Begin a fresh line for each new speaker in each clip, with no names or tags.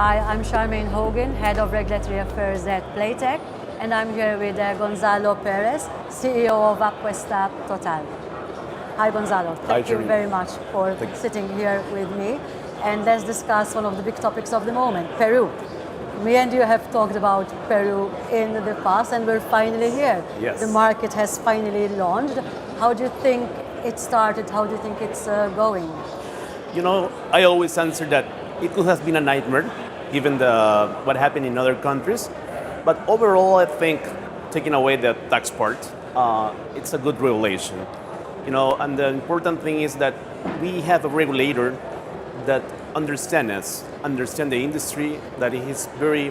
Hi, I'm Charmaine Hogan, Head of Regulatory Affairs at Playtech, and I'm here with Gonzalo Perez, CEO of Apuesta Total. Hi Gonzalo, thank you very much for sitting here with me, and let's discuss one of the big topics of the moment, Peru. Me and you have talked about Peru in the past, and we're finally here.
Yes.
The market has finally launched. How do you think it started? How do you think it's going?
You know, I always answer that it could have been a nightmare, given what happened in other countries. But overall, I think, taking away the tax part, it's a good regulation. You know, and the important thing is that we have a regulator that understands the industry, that he is very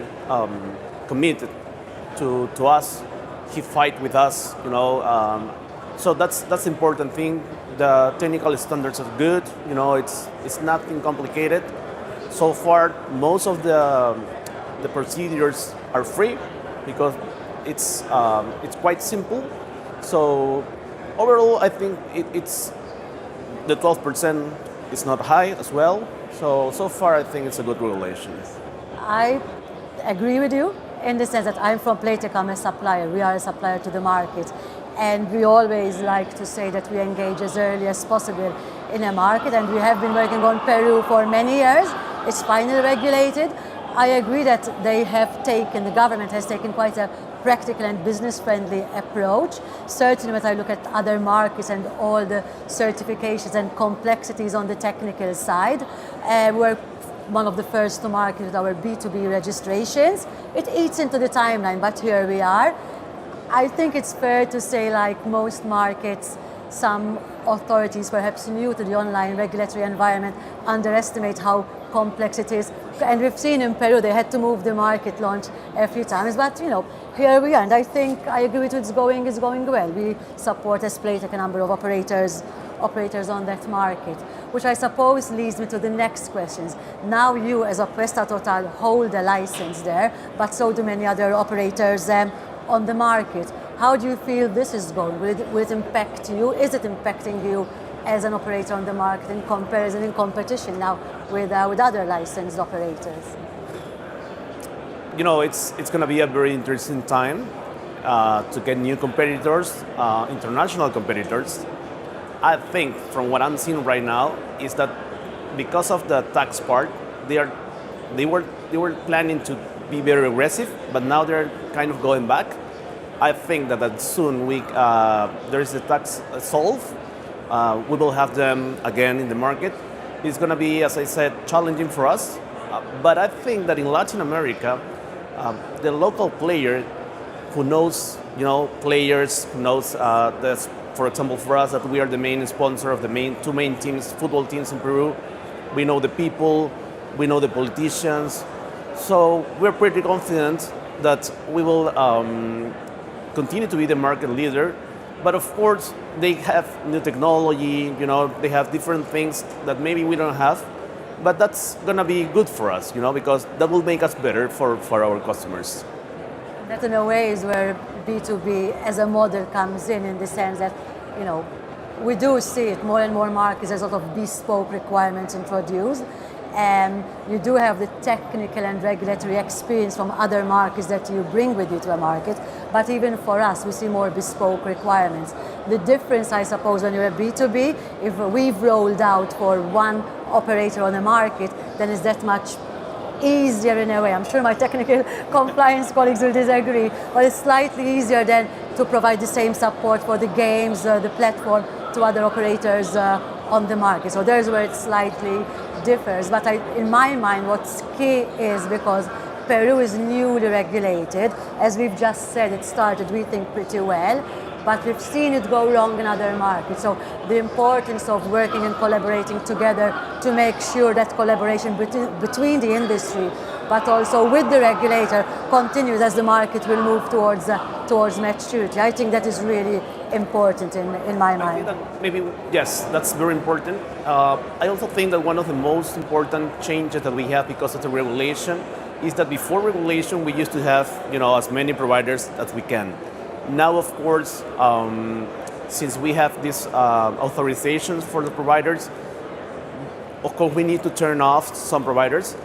committed to us. He fight with us, you know. So that's the important thing. The technical standards are good. You know, it's nothing complicated. So far, most of the procedures are free because it's quite simple. So overall, I think it's the 12% is not high as well. So far, I think it's a good regulation.
I agree with you in the sense that I'm from Playtech, I'm a supplier. We are a supplier to the market. And we always like to say that we engage as early as possible in a market, and we have been working on Peru for many years. It's finally regulated. I agree that the government has taken quite a practical and business-friendly approach. Certainly when I look at other markets and all the certifications and complexities on the technical side, we're one of the first to market with our B2B registrations. It eats into the timeline, but here we are. I think it's fair to say, like most markets, some authorities, perhaps new to the online regulatory environment, underestimate how complex it is. And we've seen in Peru, they had to move the market launch a few times, but you know, here we are. And I think I agree with you, it's going well. We support as Playtech a number of operators on that market, which I suppose leads me to the next questions. Now you as Apuesta Total hold a license there, but so do many other operators on the market. How do you feel this is going? Will it impact you? Is it impacting you as an operator on the market in comparison, in competition now with other licensed operators?
You know, it's going to be a very interesting time to get new competitors, international competitors. I think from what I'm seeing right now is that because of the tax part, they were planning to be very aggressive, but now they're kind of going back. I think that soon there is a tax solve. We will have them again in the market. It's going to be, as I said, challenging for us. But I think that in Latin America, the local player who knows, you know, players, who knows, for example, for us, that we are the main sponsor of the two main teams, football teams in Peru. We know the people, we know the politicians. So we're pretty confident that we will continue to be the market leader. But of course, they have new technology, you know, they have different things that maybe we don't have. But that's going to be good for us, you know, because that will make us better for our customers.
That in a way is where B2B as a model comes in the sense that, you know, we do see it more and more markets as sort of bespoke requirements introduced. And you do have the technical and regulatory experience from other markets that you bring with you to a market. But even for us, we see more bespoke requirements. The difference, I suppose, when you're a B2B, if we've rolled out for one operator on a market, then it's that much easier in a way. I'm sure my technical compliance colleagues will disagree, but it's slightly easier than to provide the same support for the games, the platform, to other operators on the market. So there's where it slightly differs. But in my mind, what's key is because Peru is newly regulated. As we've just said, it started, we think, pretty well. But we've seen it go wrong in other markets. So the importance of working and collaborating together to make sure that collaboration between the industry, but also with the regulator, continues as the market will move towards maturity. I think that is really important in my mind.
I think that maybe, yes, that's very important. I also think that one of the most important changes that we have because of the regulation is that before regulation, we used to have, you know, as many providers as we can. Now, of course, since we have these authorizations for the providers, of course, we need to turn off some providers.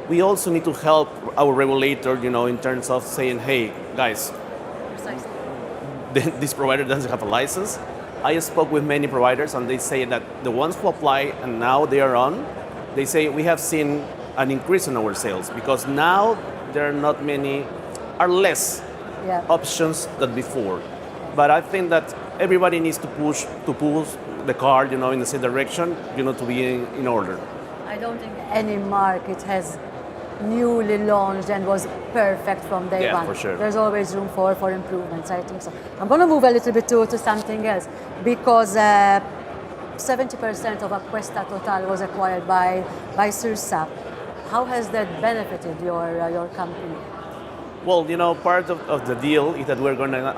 we also need to help our regulator, in terms of saying, hey, guys,
Precisely.
this provider doesn't have a license. I spoke with many providers and they say that the ones who apply and now they are on, they say we have seen an increase in our sales because now there are less options than before. But I think that everybody needs to push the car, in the same direction, to be in order.
I don't think any market has newly launched and was perfect from day one.
Yeah, for sure.
There's always room for improvements, I think so. I'm going to move a little bit to something else because 70% of Apuesta Total was acquired by Cirsa. How has that benefited your company?
Well, part of the deal is that we're going to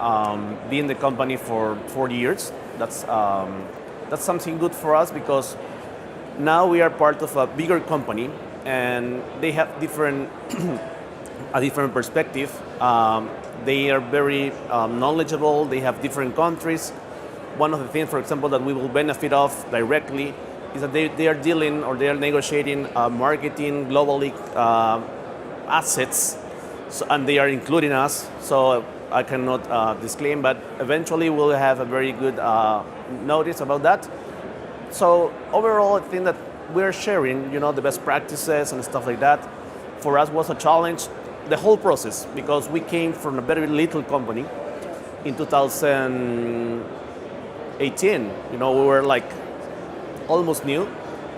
be in the company for 4 years. That's something good for us because now we are part of a bigger company and they have a different perspective. They are very knowledgeable. They have different countries. One of the things, for example, that we will benefit of directly is that they are dealing or they are negotiating marketing globally assets, and they are including us. So I cannot disclaim, but eventually we'll have a very good notice about that. So overall, I think that we're sharing, the best practices and stuff like that. For us was a challenge, the whole process, because we came from a very little company in 2018. We were like almost new,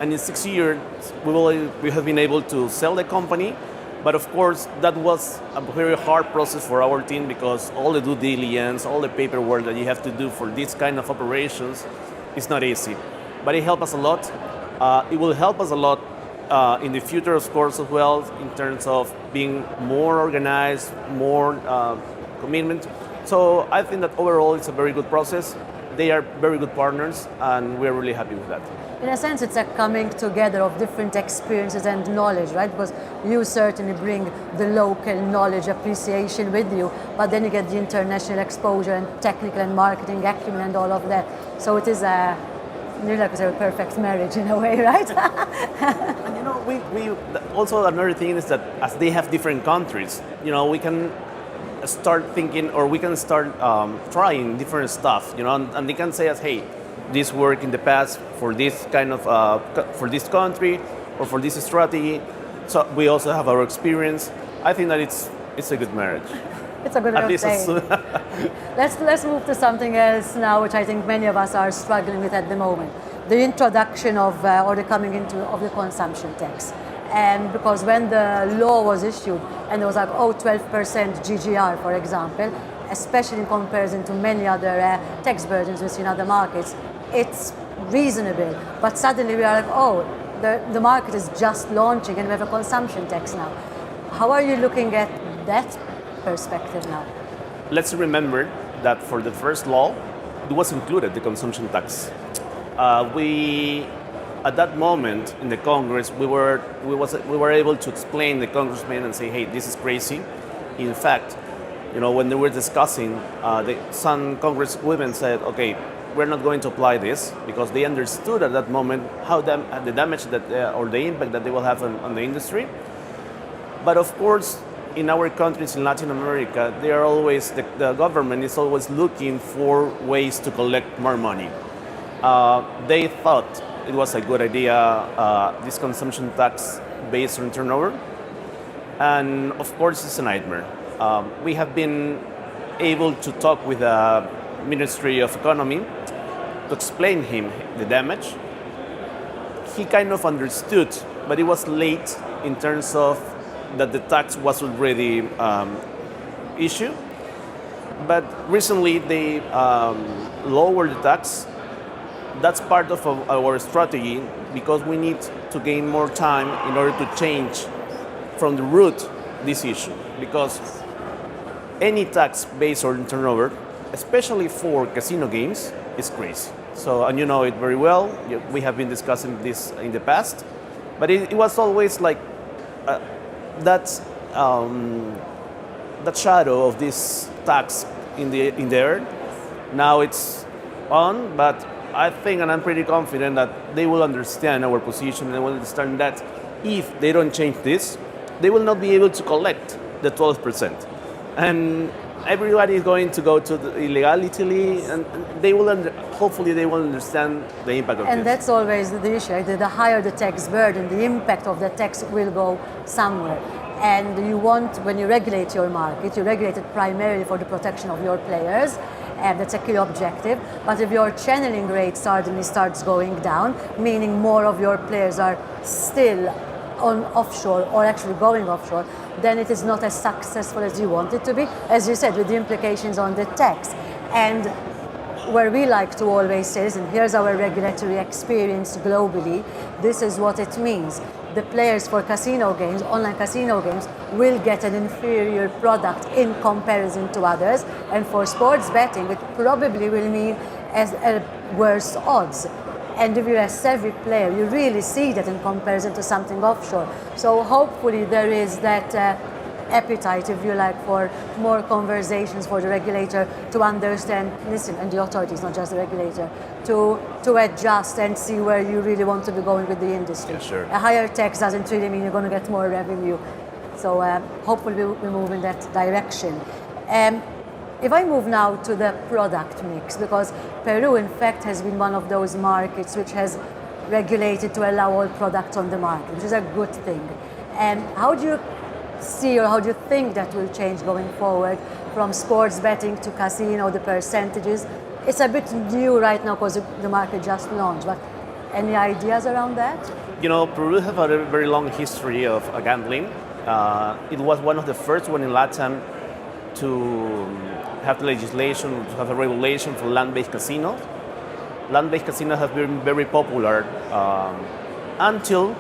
and in 6 years we have been able to sell the company. But of course, that was a very hard process for our team because all the due diligence, all the paperwork that you have to do for this kind of operations is not easy. But it helped us a lot. It will help us a lot in the future, of course, as well, in terms of being more organized, more commitment. So I think that overall it's a very good process. They are very good partners, and we're really happy with that.
In a sense, it's a coming together of different experiences and knowledge, right? Because you certainly bring the local knowledge, appreciation with you, but then you get the international exposure and technical and marketing acumen and all of that. So it is a perfect marriage in a way, right?
And we also another thing is that as they have different countries, we can start thinking or we can start trying different stuff, and they can say us, hey, this worked in the past for this kind of for this country or for this strategy. So we also have our experience. I think that it's a good marriage.
It's a good way of saying. Let's move to something else now, which I think many of us are struggling with at the moment: the introduction of or the coming into of the consumption tax. And because when the law was issued and there was like 12% GGR, for example, especially in comparison to many other tax burdens we see in other markets, it's reasonable. But suddenly we are like, the market is just launching and we have a consumption tax now. How are you looking at that perspective now?
Let's remember that for the first law, it was included, the consumption tax. At that moment in the Congress, we were able to explain the congressmen and say, hey, this is crazy. In fact, when they were discussing, some congresswomen said, okay, we're not going to apply this because they understood at that moment how the damage or the impact that they will have on the industry. But of course, in our countries in Latin America, the government is always looking for ways to collect more money. They thought it was a good idea, this consumption tax based on turnover. And of course, it's a nightmare. We have been able to talk with the Ministry of Economy to explain him the damage. He kind of understood, but it was late in terms of that the tax was already issued. But recently they lowered the tax. That's part of our strategy because we need to gain more time in order to change from the root this issue. Because any tax based on turnover, especially for casino games, is crazy. So, and you know it very well. We have been discussing this in the past, but it was always like that shadow of this tax in the air. Now it's on, but I think, and I'm pretty confident that they will understand our position and they will understand that if they don't change this, they will not be able to collect the 12%. And everybody is going to go to the illegality, and they will hopefully they will understand the impact of
and
this.
that's always the issue, right? The higher the tax burden, the impact of the tax will go somewhere. And you want, when you regulate your market, you regulate it primarily for the protection of your players, and that's a key objective. But if your channeling rate suddenly starts going down, meaning more of your players are still on offshore or actually going offshore, then it is not as successful as you want it to be, as you said, with the implications on the tax. And where we like to always say, listen, here's our regulatory experience globally, this is what it means. The players for casino games, online casino games, will get an inferior product in comparison to others, and for sports betting, it probably will mean as worse odds. And if you're a savvy player, you really see that in comparison to something offshore. So hopefully there is that appetite, if you like, for more conversations for the regulator to understand, listen, and the authorities, not just the regulator, to adjust and see where you really want to be going with the industry.
Yeah, sure.
A higher tax doesn't really mean you're going to get more revenue. So hopefully we move in that direction. If I move now to the product mix, because Peru, in fact, has been one of those markets which has regulated to allow all products on the market, which is a good thing. And how do you see, or how do you think that will change going forward from sports betting to casino, the percentages? It's a bit new right now because the market just launched, but any ideas around that?
You know, Peru has a very long history of gambling. It was one of the first one in Latin to have the legislation, to have a regulation for land-based casinos. Land-based casinos have been very popular until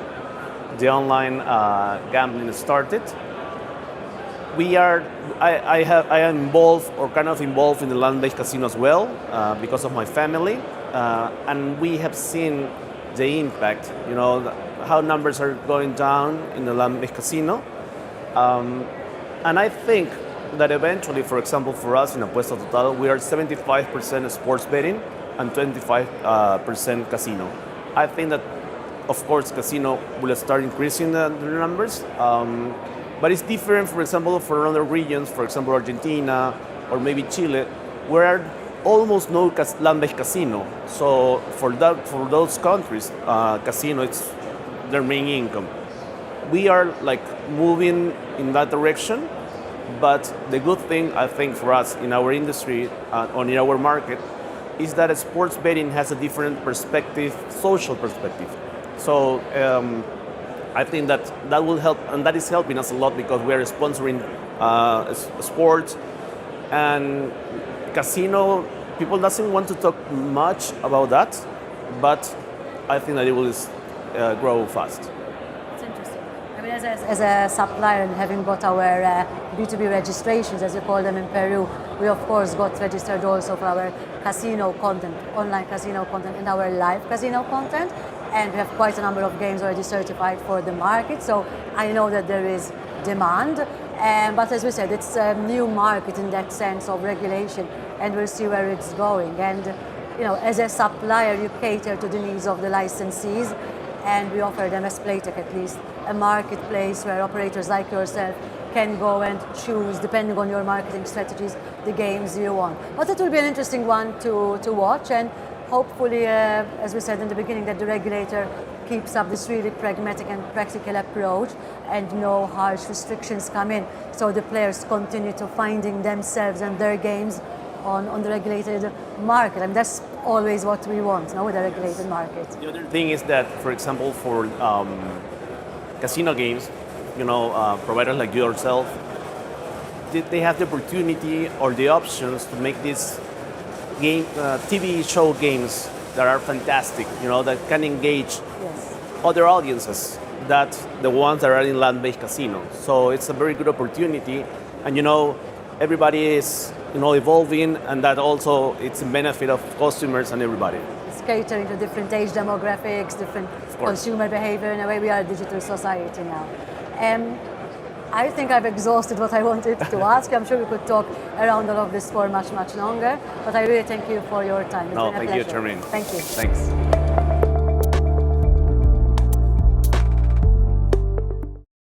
the online gambling started. I am involved, or kind of involved, in the land-based casino as well because of my family, and we have seen the impact. You know how numbers are going down in the land-based casino, and I think that eventually, for example, for us in Apuesta Total, we are 75% sports betting and 25% casino. I think that, of course, casino will start increasing the numbers, but it's different, for example, for other regions, for example, Argentina or maybe Chile, where almost no land-based casino. So for those countries, casino is their main income. We are like moving in that direction. But the good thing, I think, for us in our industry, or in our market, is that sports betting has a different perspective, social perspective. So I think that will help, and that is helping us a lot because we are sponsoring sports and casino. People doesn't want to talk much about that, but I think that it will grow fast.
As a supplier, and having got our B2B registrations, as you call them in Peru, we of course got registered also for our casino content, online casino content, and our live casino content, and we have quite a number of games already certified for the market, so I know that there is demand, but as we said, it's a new market in that sense of regulation, and we'll see where it's going. And you know, as a supplier, you cater to the needs of the licensees, and we offer them, as Playtech at least, a marketplace where operators like yourself can go and choose, depending on your marketing strategies, the games you want. But it will be an interesting one to watch, and hopefully, as we said in the beginning, that the regulator keeps up this really pragmatic and practical approach, and no harsh restrictions come in, so the players continue to finding themselves and their games on the regulated market. And that's always what we want, with a regulated market.
The other thing is that, for example, for casino games, providers like yourself, they have the opportunity or the options to make these game TV show games that are fantastic, that can engage other audiences that the ones that are in land-based casinos. So it's a very good opportunity, and everybody is evolving, and that also it's a benefit of customers and everybody.
It's catering to different age demographics, different consumer behavior. In a way, we are a digital society now. I think I've exhausted what I wanted to ask. I'm sure we could talk around all of this for much, much longer, but I really thank you for your time. It's been a
thank
pleasure.
you, Charmaine.
Thank you.
Thanks.